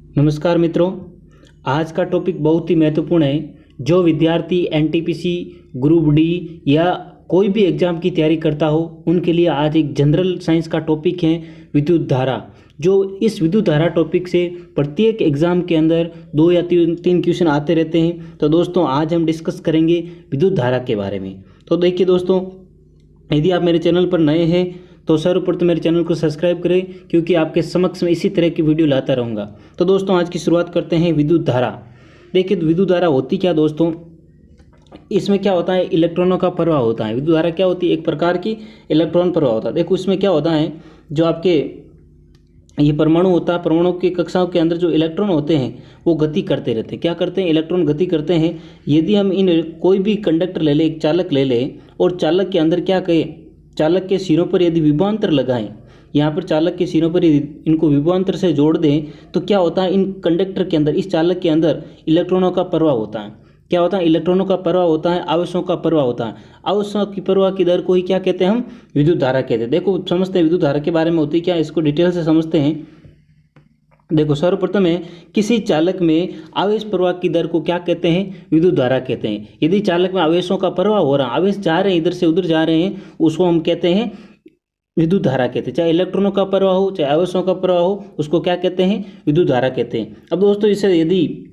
नमस्कार मित्रों, आज का टॉपिक बहुत ही महत्वपूर्ण है। जो विद्यार्थी एनटीपीसी ग्रुप डी या कोई भी एग्जाम की तैयारी करता हो उनके लिए आज एक जनरल साइंस का टॉपिक है विद्युत धारा। जो इस विद्युत धारा टॉपिक से प्रत्येक एग्जाम के अंदर 2 या 3 क्वेश्चन आते रहते हैं। तो दोस्तों आज हम डिस्कस करेंगे विद्युत धारा के बारे में। तो देखिए दोस्तों, यदि आप मेरे चैनल पर नए हैं तो सर्वप्रथम मेरे चैनल को सब्सक्राइब करें, क्योंकि आपके समक्ष में इसी तरह की वीडियो लाता रहूँगा। तो दोस्तों आज की शुरुआत करते हैं विद्युत धारा। देखिए विद्युत धारा होती क्या दोस्तों, इसमें क्या होता है, इलेक्ट्रॉनों का प्रवाह होता है। विद्युत धारा क्या होती है, एक प्रकार की इलेक्ट्रॉन प्रवाह होता है। देखो इसमें क्या होता है, जो आपके ये परमाणु होता है, परमाणु की कक्षाओं के अंदर जो इलेक्ट्रॉन होते हैं वो गति करते रहते हैं। क्या करते हैं, इलेक्ट्रॉन गति करते हैं। यदि हम इन कोई भी कंडक्टर ले लें, एक चालक ले लें, और चालक के अंदर क्या कहें, चालक के सिरों पर यदि विभवांतर लगाएं, यहाँ पर चालक के सिरों पर इनको विभवांतर से जोड़ दें, तो क्या होता है, इन कंडक्टर के अंदर, इस चालक के अंदर इलेक्ट्रॉनों का प्रवाह होता है। क्या होता है, इलेक्ट्रॉनों का प्रवाह होता है, आवेशों का प्रवाह होता है। आवेशों की प्रवाह की दर को ही क्या कहते हैं, हम विद्युत धारा कहते हैं। देखो समझते हैं विद्युत धारा के बारे में होती क्या, इसको डिटेल से समझते हैं। देखो सर्वप्रथम है, किसी चालक में आवेश प्रवाह की दर को क्या कहते हैं, विद्युत धारा कहते हैं। यदि चालक में आवेशों का प्रवाह हो रहा है, आवेश जा रहे हैं, इधर से उधर जा रहे हैं, उसको हम कहते हैं विद्युत धारा कहते हैं। चाहे इलेक्ट्रॉनों का प्रवाह हो, चाहे आवेशों का प्रवाह हो, उसको क्या कहते हैं, विद्युत धारा कहते हैं। अब दोस्तों इसे यदि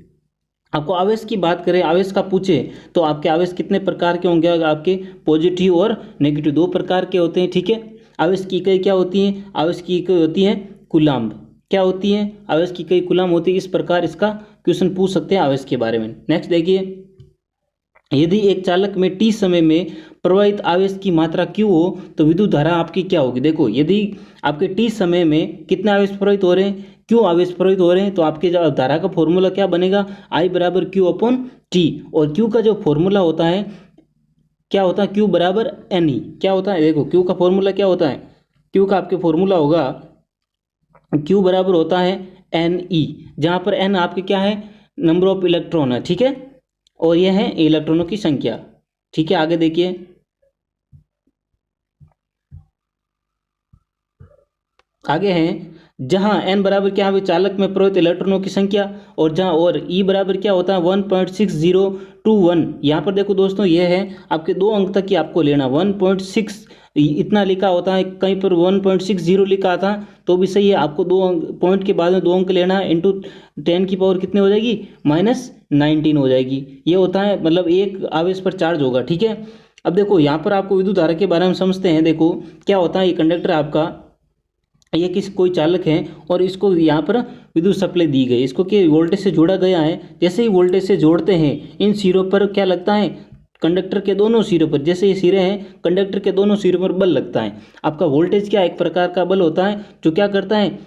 आपको आवेश की बात करें, आवेश का पूछे, तो आपके आवेश कितने प्रकार के होंगे, आपके पॉजिटिव और नेगेटिव 2 प्रकार के होते हैं। ठीक है, आवेश की इकाई क्या होती है, आवेश की इकाई होती है कूलाम्ब। क्या होती है, आवेश की इकाई कूलाम्ब होती है। इस प्रकार इसका क्वेश्चन पूछ सकते हैं आवेश के बारे में। नेक्स्ट देखिए, यदि एक चालक में टी समय में प्रवाहित आवेश की मात्रा क्यू हो तो विद्युत धारा आपकी क्या होगी। देखो यदि आपके टी समय में कितने आवेश प्रवाहित हो रहे हैं, क्यू आवेश प्रवाहित हो रहे हैं, तो आपके जो धारा का फॉर्मूला क्या बनेगा, आई बराबर क्यू अपॉन टी। और क्यू का जो फॉर्मूला होता है क्या होता है, क्यू बराबर एन ई। क्या होता है, देखो क्यू का फॉर्मूला क्या होता है, क्यू का आपके फॉर्मूला होगा, क्यू बराबर होता है एन ई, जहां पर एन आपके क्या है, नंबर ऑफ इलेक्ट्रॉन है। ठीक है, और यह है इलेक्ट्रॉनों की संख्या। ठीक है, आगे देखिए, आगे है जहां एन बराबर क्या है, चालक में प्रवाहित इलेक्ट्रॉनों की संख्या, और जहां और ई बराबर क्या होता है 1.6021। यहाँ पर देखो दोस्तों, यह है आपके 2 अंक तक की आपको लेना, 1.6 इतना लिखा होता है, कहीं पर 1.60 लिखा था तो भी सही है। आपको 2 अंक, पॉइंट के बाद में 2 अंक लेना है, इंटू 10 की पावर कितनी हो जाएगी, -19 हो जाएगी। ये होता है, मतलब एक आवेश पर चार्ज होगा। ठीक है, अब देखो यहाँ पर आपको विद्युत धारा के बारे में समझते हैं। देखो क्या होता है, ये कंडक्टर आपका, ये किस कोई चालक है और इसको यहाँ पर विद्युत सप्लाई दी गई, इसको कि वोल्टेज से जोड़ा गया है। जैसे ही वोल्टेज से जोड़ते हैं, इन सिरों पर क्या लगता है, कंडक्टर के दोनों सिरों पर, जैसे ये सिरे हैं कंडक्टर के दोनों सिरों पर बल लगता है। आपका वोल्टेज क्या, एक प्रकार का बल होता है जो क्या करता है,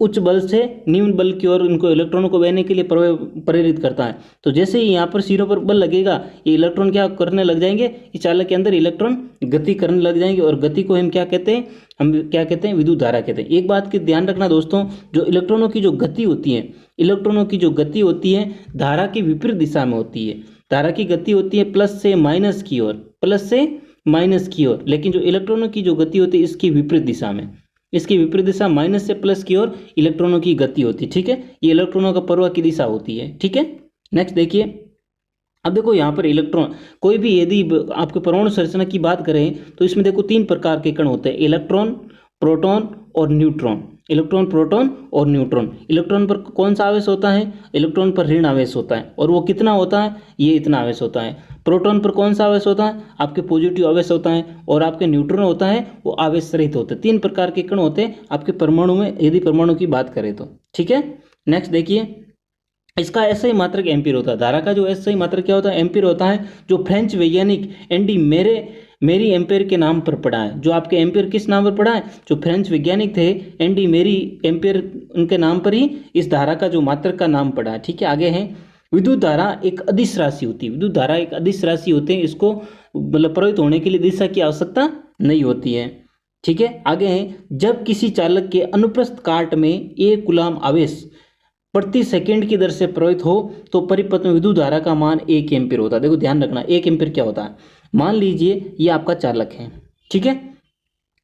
उच्च बल से निम्न बल की ओर इनको इलेक्ट्रॉनों को बहने के लिए प्रेरित करता है। तो जैसे ही यहाँ पर सिरों पर बल लगेगा, ये इलेक्ट्रॉन क्या करने लग जाएंगे, इस चालक के अंदर इलेक्ट्रॉन गति करने लग जाएंगे, और गति को हम क्या कहते हैं, हम क्या कहते हैं, विद्युत धारा कहते हैं। एक बात की ध्यान रखना दोस्तों, जो इलेक्ट्रॉनों की जो गति होती है, इलेक्ट्रॉनों की जो गति होती है धारा की विपरीत दिशा में होती है। धारा की गति होती है प्लस से माइनस की ओर, प्लस से माइनस की ओर, लेकिन जो इलेक्ट्रॉनों की जो गति होती है इसकी विपरीत दिशा में, इसकी विपरीत दिशा माइनस से प्लस की ओर इलेक्ट्रॉनों की गति होती है। ठीक है, ये इलेक्ट्रॉनों का प्रवाह की दिशा होती है। ठीक है, नेक्स्ट देखिए, अब देखो यहाँ पर इलेक्ट्रॉन, कोई भी यदि आपके परमाणु संरचना की बात करें तो इसमें देखो 3 प्रकार के कण होते हैं, इलेक्ट्रॉन, प्रोटॉन और न्यूट्रॉन। इलेक्ट्रॉन, प्रोटॉन और न्यूट्रॉन। इलेक्ट्रॉन पर कौन सा आवेश होता है, इलेक्ट्रॉन पर ऋण आवेश होता है, और वो कितना होता है, ये इतना आवेश होता है। प्रोटॉन पर कौन सा आवेश होता है, आपके पॉजिटिव आवेश होता है, और आपके न्यूट्रॉन होता है वो आवेश रहित होते हैं। 3 प्रकार के कण होते हैं आपके परमाणु में, यदि परमाणु की बात करें तो। ठीक है, नेक्स्ट देखिए, इसका ऐसा ही मात्रक एम्पीयर होता है। धारा का जो ऐसा ही मात्रक क्या होता है, एम्पीयर होता है, जो फ्रेंच वैज्ञानिक एंडी मेरी एम्पीयर के नाम पर पढ़ा है। जो आपके एम्पीयर किस नाम पर पढ़ा है, जो फ्रेंच वैज्ञानिक थे एंडी मेरी एम्पीयर, उनके नाम पर ही इस धारा का जो मात्रक का नाम पढ़ा है। ठीक है, आगे है, विद्युत धारा एक अदिश राशि होती है। विद्युत धारा एक अदिश राशि होती है, इसको मतलब प्रवाहित होने के लिए दिशा की आवश्यकता नहीं होती है। ठीक है, आगे है, जब किसी चालक के अनुप्रस्थ काट में 1 कूलाम आवेश प्रति सेकंड की दर से प्रवाहित हो तो परिपथ में विद्युत धारा का मान 1 एम्पीयर होता है। देखो ध्यान रखना, 1 एम्पीयर क्या होता है, मान लीजिए ये आपका चालक है। ठीक है,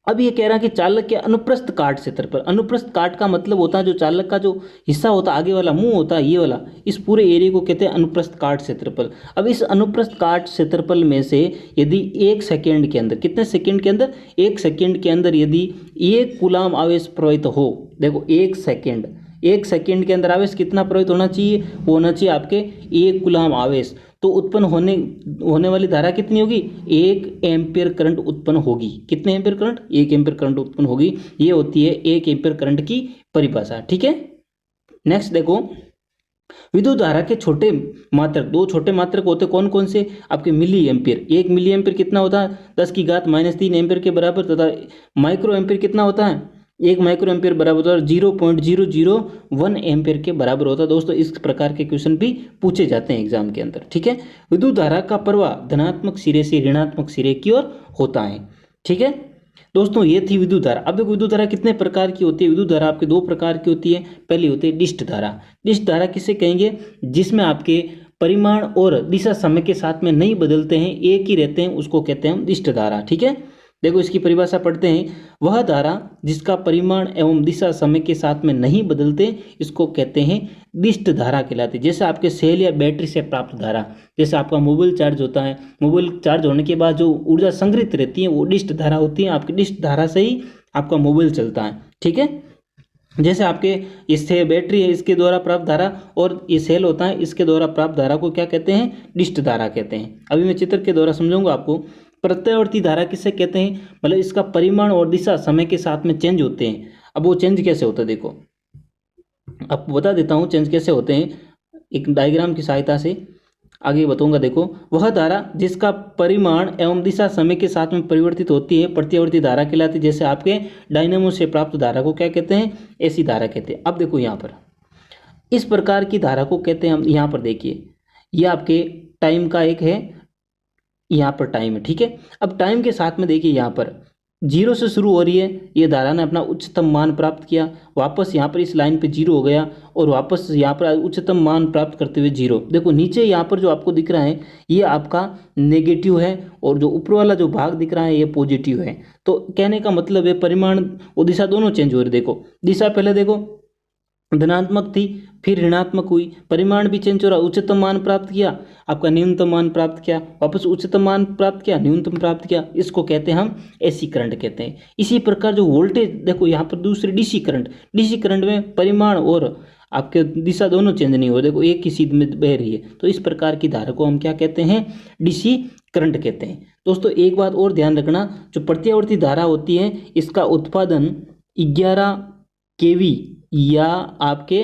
अब ये कह रहा है कि चालक के अनुप्रस्थ काट क्षेत्रफल, अनुप्रस्थ काट का मतलब होता है जो चालक का जो हिस्सा होता है, आगे वाला मुंह होता है, ये वाला, इस पूरे एरिया को कहते हैं अनुप्रस्थ काट क्षेत्रफल। अब इस अनुप्रस्थ काट क्षेत्रफल में से यदि 1 सेकेंड के अंदर, कितने सेकेंड के अंदर, 1 सेकेंड के अंदर यदि 1 कूलाम आवेश प्रवाहित हो, देखो 1 सेकेंड के अंदर आवेश कितना प्रवाहित होना चाहिए, वो होना चाहिए आपके 1 कूलाम आवेश, तो उत्पन्न होने वाली धारा कितनी होगी, 1 एम्पीयर करंट उत्पन्न होगी। कितने एम्पीयर करंट, 1 एम्पीयर करंट उत्पन्न होगी। ये होती है 1 एम्पीयर करंट की परिभाषा। ठीक है, नेक्स्ट देखो, विद्युत धारा के छोटे मात्रक, 2 छोटे मात्रक होते कौन कौन से, आपके मिली एम्पीयर। 1 मिली एम्पीयर कितना होता है, 10⁻³ एम्पीयर के बराबर, तथा माइक्रो एम्पीयर कितना होता है, 1 माइक्रो एम्पीयर बराबर होता है 0.001 एम्पीयर के बराबर होता है। दोस्तों इस प्रकार के क्वेश्चन भी पूछे जाते हैं एग्जाम के अंदर। ठीक है, विद्युत धारा का प्रवाह धनात्मक सिरे से ऋणात्मक सिरे की ओर होता है। ठीक है दोस्तों, ये थी विद्युत धारा। अब देखो विद्युत धारा कितने प्रकार की होती है, विद्युत धारा आपके 2 प्रकार की होती है। पहली होती है डिस्ट धारा। डिस्ट धारा किसे कहेंगे, जिसमें आपके परिमाण और दिशा समय के साथ में नहीं बदलते हैं, एक ही रहते हैं, उसको कहते हैं हम डिस्ट धारा। ठीक है, देखो इसकी परिभाषा पढ़ते हैं, वह धारा जिसका परिमाण एवं दिशा समय के साथ में नहीं बदलते, इसको कहते हैं डिस्ट धारा कहलाती है। जैसे आपके सेल या बैटरी से प्राप्त धारा, जैसे आपका मोबाइल चार्ज होता है, मोबाइल चार्ज होने के बाद जो ऊर्जा संग्रहित रहती है वो डिस्ट धारा होती है। आपकी डिस्ट धारा से ही आपका मोबाइल चलता है। ठीक है, जैसे आपके इससे बैटरी है, इसके द्वारा प्राप्त धारा, और ये सेल होता है, इसके द्वारा प्राप्त धारा को क्या कहते हैं, डिस्ट धारा कहते हैं। अभी मैं चित्र के द्वारा समझाऊंगा आपको। प्रत्यावर्ती धारा किसे कहते हैं, मतलब इसका परिमाण और दिशा समय के साथ में चेंज होते हैं। अब वो चेंज कैसे होता है, देखो आपको बता देता हूँ चेंज कैसे होते हैं, एक डायग्राम की सहायता से आगे बताऊंगा। देखो, वह धारा जिसका परिमाण एवं दिशा समय के साथ में परिवर्तित होती है प्रत्यावर्ती धारा कहलाती है। जैसे आपके डायनेमो से प्राप्त धारा को क्या कहते हैं, एसी धारा कहते हैं। अब देखो यहाँ पर इस प्रकार की धारा को कहते हैं हम, यहाँ पर देखिए ये आपके टाइम का एक है, यहाँ पर टाइम है। ठीक है, अब टाइम के साथ में देखिए यहाँ पर 0 से शुरू हो रही है, ये धारा ने अपना उच्चतम मान प्राप्त किया, वापस यहाँ पर इस लाइन पे 0 हो गया, और वापस यहाँ पर उच्चतम मान प्राप्त करते हुए 0। देखो नीचे यहाँ पर जो आपको दिख रहा है ये आपका नेगेटिव है, और जो ऊपर वाला जो भाग दिख रहा है ये पॉजिटिव है। तो कहने का मतलब है परिमाण और दिशा दोनों चेंज हो रही। देखो दिशा पहले देखो धनात्मक थी, फिर ऋणात्मक हुई, परिमाण भी चेंज हो रहा, उच्चतम मान प्राप्त किया, आपका न्यूनतम मान प्राप्त किया, वापस उच्चतम मान प्राप्त किया, न्यूनतम प्राप्त किया, इसको कहते हैं हम एसी करंट कहते हैं। इसी प्रकार जो वोल्टेज देखो यहाँ पर दूसरी डीसी करंट में परिमाण और आपके दिशा दोनों चेंज नहीं हो, देखो एक ही सीध में बह रही है, तो इस प्रकार की धारा को हम क्या कहते हैं, डीसी करंट कहते हैं। दोस्तों एक बात और ध्यान रखना, जो प्रत्यावर्ती धारा होती है इसका उत्पादन 11 केवी या आपके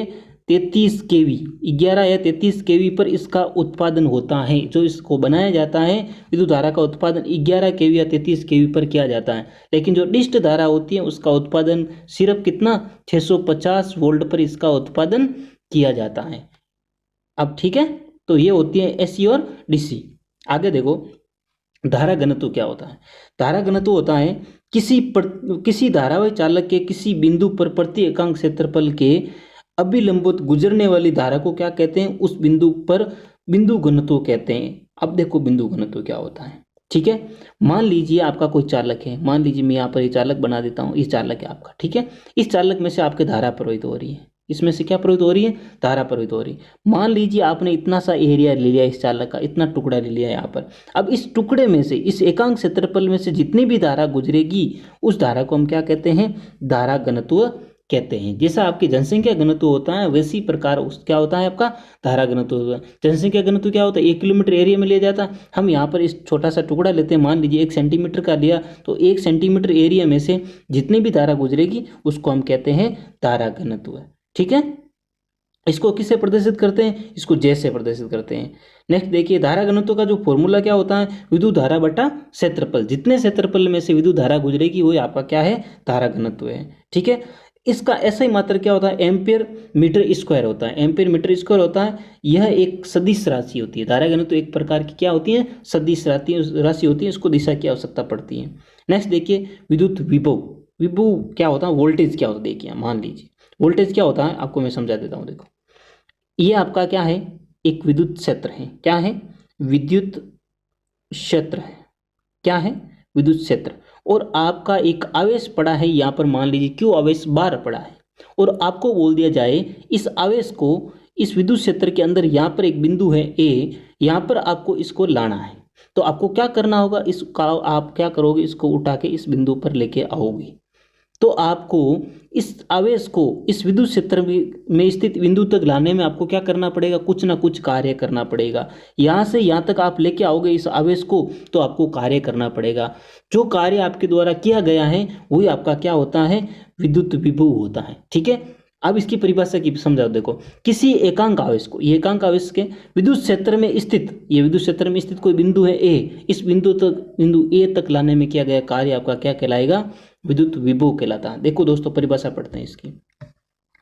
33 केवी, 11 या 33 केवी पर इसका उत्पादन होता है। जो इसको बनाया जाता है विद्युत धारा का उत्पादन 11 केवी या 33 केवी पर किया जाता है, लेकिन जो डिस्ट धारा होती है उसका उत्पादन सिर्फ कितना 650 वोल्ट पर इसका उत्पादन किया जाता है। अब ठीक है, तो ये होती है एसी और डीसी। आगे देखो धारा घनत्व क्या होता है। धारा घनत्व होता है किसी धारावाही चालक के किसी बिंदु पर प्रति एकांक क्षेत्रफल के अभिलंबित गुजरने वाली धारा को क्या कहते हैं, उस बिंदु पर बिंदु घनत्व कहते हैं। अब देखो बिंदु घनत्व क्या होता है। ठीक है, मान लीजिए आपका कोई चालक है, मान लीजिए मैं यहाँ पर ये चालक बना देता हूँ, ये चालक है आपका। ठीक है, इस चालक में से आपके धारा प्रवाहित हो रही है, इसमें से क्या प्रवाहित हो रही है, धारा प्रवाहित हो रही है। मान लीजिए आपने इतना सा एरिया ले लिया, इस चालक का इतना टुकड़ा ले लिया यहाँ पर। अब इस टुकड़े में से, इस एकांक क्षेत्रफल में से जितनी भी धारा गुजरेगी उस धारा को हम क्या कहते हैं, धारा घनत्व कहते हैं। जैसा आपकी जनसंख्या घनत्व होता है वैसी प्रकार उस क्या होता है आपका धारा घनत्व होता है। जनसंख्या घनत्व क्या होता है, 1 किलोमीटर एरिया में लिया जाता है। हम यहाँ पर इस छोटा सा टुकड़ा लेते हैं, मान लीजिए 1 सेंटीमीटर का लिया, तो 1 सेंटीमीटर एरिया में से जितनी भी धारा गुजरेगी उसको हम कहते हैं धारा घनत्व। ठीक है, इसको किससे प्रदर्शित करते हैं, इसको जे से प्रदर्शित करते हैं। नेक्स्ट देखिए धारा घनत्व का जो फॉर्मूला क्या होता है, विद्युत धारा बटा क्षेत्रफल। जितने क्षेत्रफल में से विद्युत धारा गुजरेगी वो आपका क्या है, धारा घनत्व है। ठीक है, इसका ऐसा ही मात्रा क्या होता है, एम्पियर मीटर स्क्वायर होता है। एम्पियर मीटर स्क्वायर होता है, यह एक सदिश राशि होती है। धारा घनत्व एक प्रकार की क्या होती है, सदिश राशि होती है, इसको दिशा की आवश्यकता पड़ती है। नेक्स्ट देखिए विद्युत विभव। विभव क्या होता है, वोल्टेज क्या होता है। देखिए मान लीजिए वोल्टेज क्या होता है, आपको मैं समझा देता हूँ। देखो ये आपका क्या है, एक विद्युत क्षेत्र है। क्या है, विद्युत क्षेत्र है। क्या है, विद्युत क्षेत्र। और आपका एक आवेश पड़ा है यहाँ पर, मान लीजिए क्यू आवेश बाहर पड़ा है, और आपको बोल दिया जाए इस आवेश को इस विद्युत क्षेत्र के अंदर यहाँ पर एक बिंदु है ए, यहाँ पर आपको इसको लाना है। तो आपको क्या करना होगा, इसका आप क्या करोगे, इसको उठा के इस बिंदु पर लेके आओगे। तो आपको इस आवेश को इस विद्युत क्षेत्र में स्थित बिंदु तक लाने में आपको क्या करना पड़ेगा, कुछ ना कुछ कार्य करना पड़ेगा। यहाँ से यहाँ तक आप लेके आओगे इस आवेश को, तो आपको कार्य करना पड़ेगा। जो कार्य आपके द्वारा किया गया है वही आपका क्या होता है, विद्युत विभव होता है। ठीक है, अब इसकी परिभाषा की समझाओ। देखो, किसी एकांक आवेश को, ये एकांक आवेश के विद्युत क्षेत्र में स्थित, ये विद्युत क्षेत्र में स्थित कोई बिंदु है ए, इस बिंदु ए तक लाने में किया गया कार्य आपका क्या कहलाएगा, विद्युत विभव कहलाता है। देखो दोस्तों, परिभाषा पढ़ते हैं इसकी।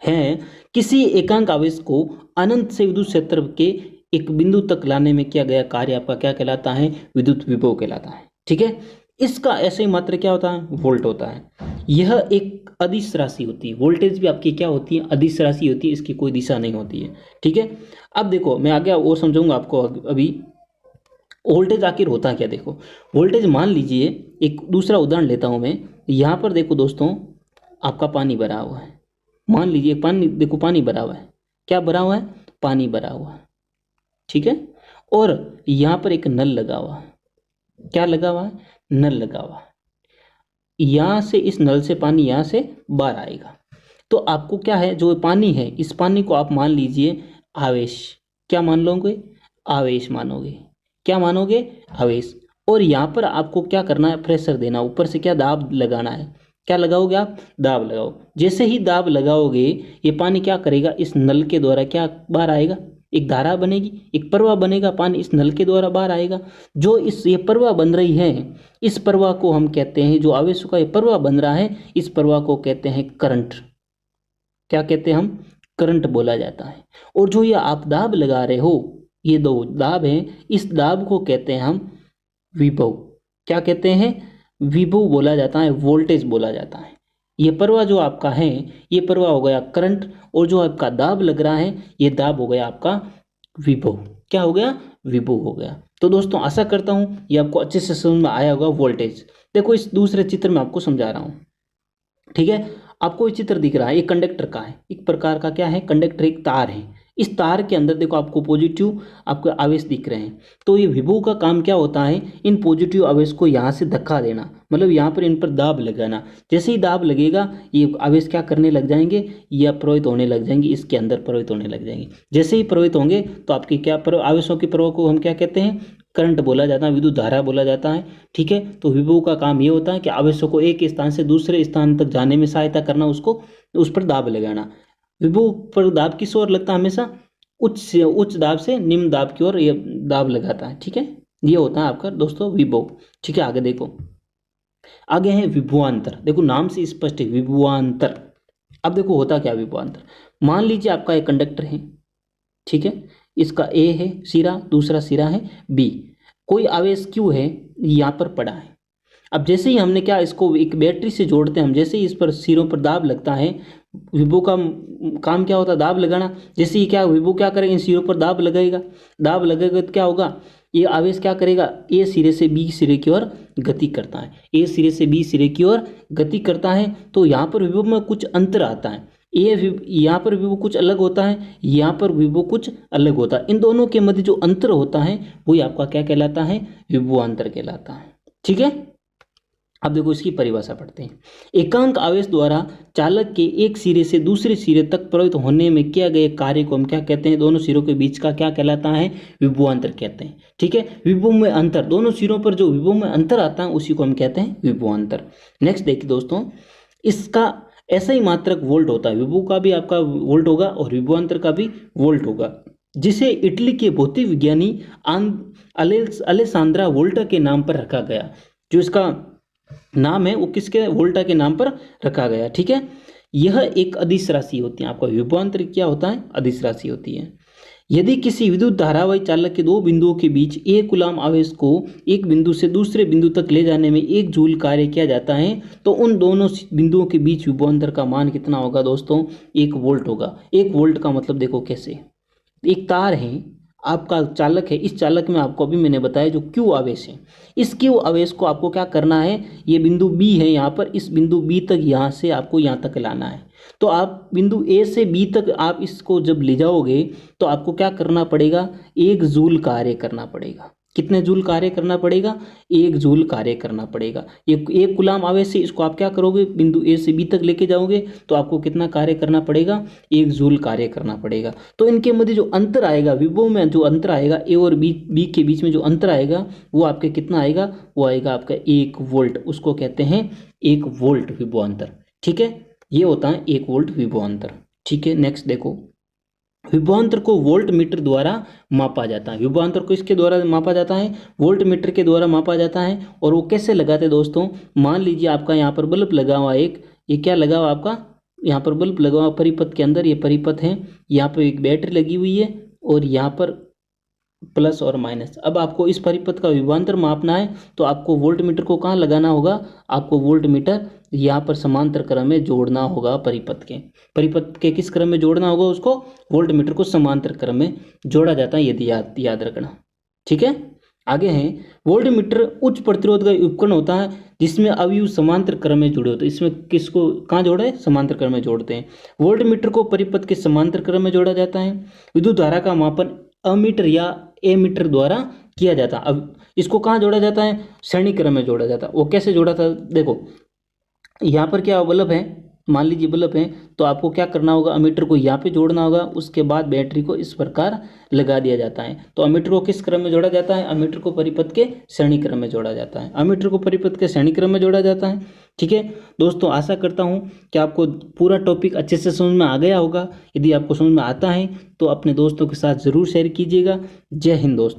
है किसी एकांक आवेश को अनंत से विद्युत क्षेत्र के एक बिंदु तक लाने में किया गया कार्य आपका क्या कहलाता है, विद्युत विभव कहलाता है। ठीक है, इसका ऐसे ही मात्रा क्या होता है, वोल्ट होता है। यह एक अदिश राशि होती है, वोल्टेज भी आपकी क्या होती है, अदिश राशि होती है, इसकी कोई दिशा नहीं होती है। ठीक है, अब देखो मैं आगे और समझाऊंगा आपको। अभी वोल्टेज आखिर होता क्या, देखो वोल्टेज, मान लीजिए एक दूसरा उदाहरण लेता हूं मैं। यहाँ पर देखो दोस्तों, आपका पानी भरा हुआ है, मान लीजिए पानी, देखो पानी भरा हुआ है, क्या भरा हुआ है, पानी भरा हुआ है। ठीक है, और यहाँ पर एक नल लगा हुआ है, क्या लगा हुआ है, नल लगा हुआ है। यहाँ से इस नल से पानी यहाँ से बाहर आएगा। तो आपको क्या है, जो पानी है, इस पानी को आप मान लीजिए आवेश, क्या मान लोगे, आवेश मानोगे, क्या मानोगे, आवेश। और यहाँ पर आपको क्या करना है, प्रेशर देना, ऊपर से क्या दाब लगाना है, क्या लगाओगे आप, दाब लगाओ। जैसे ही दाब लगाओगे ये पानी क्या करेगा, इस नल के द्वारा क्या बाहर आएगा, एक धारा बनेगी, एक प्रवाह बनेगा, पानी इस नल के द्वारा बाहर आएगा। जो ये प्रवाह बन रही है, इस प्रवाह को हम कहते हैं, जो आवेशों का ये प्रवाह बन रहा है, इस प्रवाह को कहते हैं करंट। क्या कहते हैं हम, करंट बोला जाता है। और जो ये आप दाब लगा रहे हो, ये दो दाब हैं, इस दाब को कहते हैं हम विभव। क्या कहते हैं, विभव बोला जाता है, वोल्टेज बोला जाता है। ये प्रवाह जो आपका है, ये प्रवाह हो गया करंट, और जो आपका दाब लग रहा है, ये दाब हो गया आपका विभव। क्या हो गया, विभव हो गया। तो दोस्तों आशा करता हूं ये आपको अच्छे से समझ में आया होगा वोल्टेज। देखो इस दूसरे चित्र में आपको समझा रहा हूं। ठीक है, आपको ये चित्र दिख रहा है, ये कंडक्टर का है, एक प्रकार का क्या है, कंडक्टर, एक तार है। इस तार के अंदर देखो आपको पॉजिटिव आपके आवेश दिख रहे हैं। तो ये विभव का काम क्या होता है, इन पॉजिटिव आवेश को यहाँ से धक्का देना, मतलब यहाँ पर इन पर दाब लगाना। जैसे ही दाब लगेगा ये आवेश क्या करने लग जाएंगे, या प्रवाहित होने लग जाएंगे, इसके अंदर प्रवाहित होने लग जाएंगे। जैसे ही प्रवाहित होंगे तो आपकी क्या आवेशों के प्रवाह को हम क्या कहते हैं, करंट बोला जाता है, विद्युत धारा बोला जाता है। ठीक है, तो विभव का काम ये होता है कि आवेशों को एक स्थान से दूसरे स्थान तक जाने में सहायता करना, उसको उस पर दाब लगाना। विभव पर दाब किस ओर लगता है, हमेशा उच्च दाब से निम्न दाब की ओर ये दाब लगाता है। ठीक है, ये होता है आपका दोस्तों विभव। ठीक है, आगे देखो, आगे है विभवांतर। देखो नाम से स्पष्ट है, विभवांतर। अब देखो होता क्या विभवांतर, मान लीजिए आपका एक कंडक्टर है। ठीक है, इसका ए है सिरा, दूसरा सिरा है बी, कोई आवेश क्यू है यहाँ पर पड़ा है। अब जैसे ही हमने क्या, इसको एक बैटरी से जोड़ते हैं हम, जैसे ही इस पर सिरों पर दाब लगता है, विभव का काम क्या होता है, दाब लगाना। जैसे ही क्या विभव क्या करेगा, इन सिरों पर दाब लगाएगा, दाब लगेगा तो क्या होगा, ये आवेश क्या करेगा, ए सिरे से बी सिरे की ओर गति करता है, ए सिरे से बी सिरे की ओर गति करता है। तो यहाँ पर विभव में कुछ अंतर आता है, यहाँ पर विभव कुछ अलग होता है, यहाँ पर विभव कुछ अलग होता है। इन दोनों के मध्य जो अंतर होता है वही आपका क्या कहलाता है, विभवांतर कहलाता है। ठीक है, अब देखो इसकी परिभाषा पढ़ते हैं। एकांक आवेश द्वारा चालक के एक सिरे से दूसरे सिरे तक प्रवाहित होने में किया गया कार्य को हम क्या कहते हैं, दोनों सिरों के बीच का क्या कहलाता है, विभवांतर कहते हैं। ठीक है, विभव में अंतर, दोनों सिरों पर जो विभव में अंतर आता है उसी को हम कहते हैं विभवांतर। नेक्स्ट देखिए दोस्तों, इसका ऐसा ही मात्रक वोल्ट होता है, विभव का भी आपका वोल्ट होगा और विभवांतर का भी वोल्ट होगा, जिसे इटली के भौतिक विज्ञानी अलेसांद्रा वोल्टा के नाम पर रखा गया। जो इसका नाम है वो किसके, वोल्टा के नाम पर रखा गया। ठीक है, यह एक अदिश राशि होती है। आपका विभवांतर क्या होता है, अदिश राशि होती है। यदि किसी विद्युत धारावाही चालक के दो बिंदुओं के बीच एक कूलाम आवेश को एक बिंदु से दूसरे बिंदु तक ले जाने में 1 जूल कार्य किया जाता है, तो उन दोनों बिंदुओं के बीच विभवांतर का मान कितना होगा दोस्तों, 1 वोल्ट होगा। 1 वोल्ट का मतलब देखो कैसे, एक तार है, आपका चालक है, इस चालक में आपको अभी मैंने बताया जो क्यू आवेश है, इस क्यू आवेश को आपको क्या करना है, ये बिंदु बी है यहाँ पर, इस बिंदु बी तक यहाँ से आपको यहाँ तक लाना है। तो आप बिंदु ए से बी तक आप इसको जब ले जाओगे तो आपको क्या करना पड़ेगा, 1 जूल कार्य करना पड़ेगा। कितने जूल कार्य करना पड़ेगा, 1 जूल कार्य करना पड़ेगा। ये 1 कूलाम आवेश से इसको आप क्या करोगे, बिंदु ए से बी तक लेके जाओगे तो आपको कितना कार्य करना पड़ेगा, 1 जूल कार्य करना पड़ेगा। तो इनके मध्य जो अंतर आएगा, विभव में जो अंतर आएगा, ए और बी के बीच में जो अंतर आएगा वो आपके कितना आएगा, वो आएगा आपका 1 वोल्ट। उसको कहते हैं 1 वोल्ट विभव अंतर। ठीक है, ये होता है 1 वोल्ट विभव अंतर। ठीक है, नेक्स्ट देखो, विभवांतर को वोल्ट मीटर द्वारा मापा जाता है। विभवांतर को इसके द्वारा मापा जाता है, वोल्ट मीटर के द्वारा मापा जाता है। और वो कैसे लगाते हैं दोस्तों, मान लीजिए आपका यहाँ पर बल्ब लगा हुआ एक, ये क्या लगा हुआ आपका, यहाँ पर बल्ब लगा हुआ परिपथ के अंदर, ये परिपथ है, यहाँ पर एक बैटरी लगी हुई है और यहाँ पर प्लस और माइनस। अब आपको इस परिपथ का विभवांतर मापना है तो आपको वोल्ट मीटर को कहाँ लगाना होगा, आपको वोल्ट मीटर यहाँ पर समांतर क्रम में जोड़ना होगा। परिपथ के किस क्रम में जोड़ना होगा, उसको वोल्ट मीटर को समांतर क्रम में जोड़ा जाता है, यदि याद रखना। ठीक है, आगे है, वोल्ट मीटर उच्च प्रतिरोध का उपकरण होता है जिसमें अवयव समांतर क्रम में जुड़े होते हैं। इसमें किसको कहाँ जोड़ा है, समांतर क्रम में जोड़ते हैं। वोल्ट मीटर को परिपथ के समांतर क्रम में जोड़ा जाता है। विद्युत धारा का मापन अमीटर या एमीटर द्वारा किया जाता है। अब इसको कहाँ जोड़ा जाता है, श्रेणी क्रम में जोड़ा जाता है। वो कैसे जोड़ा था, देखो यहाँ पर क्या बल्ब है, मान लीजिए बल्ब है, तो आपको क्या करना होगा, अमीटर को यहाँ पे जोड़ना होगा, उसके बाद बैटरी को इस प्रकार लगा दिया जाता है। तो अमीटर को किस क्रम में जोड़ा जाता है, अमीटर को परिपथ के श्रेणी क्रम में जोड़ा जाता है। अमीटर को परिपथ के श्रेणी क्रम में जोड़ा जाता है। ठीक है दोस्तों, आशा करता हूँ कि आपको पूरा टॉपिक अच्छे से समझ में आ गया होगा। यदि आपको समझ में आता है तो अपने दोस्तों के साथ ज़रूर शेयर कीजिएगा। जय हिंद दोस्तों।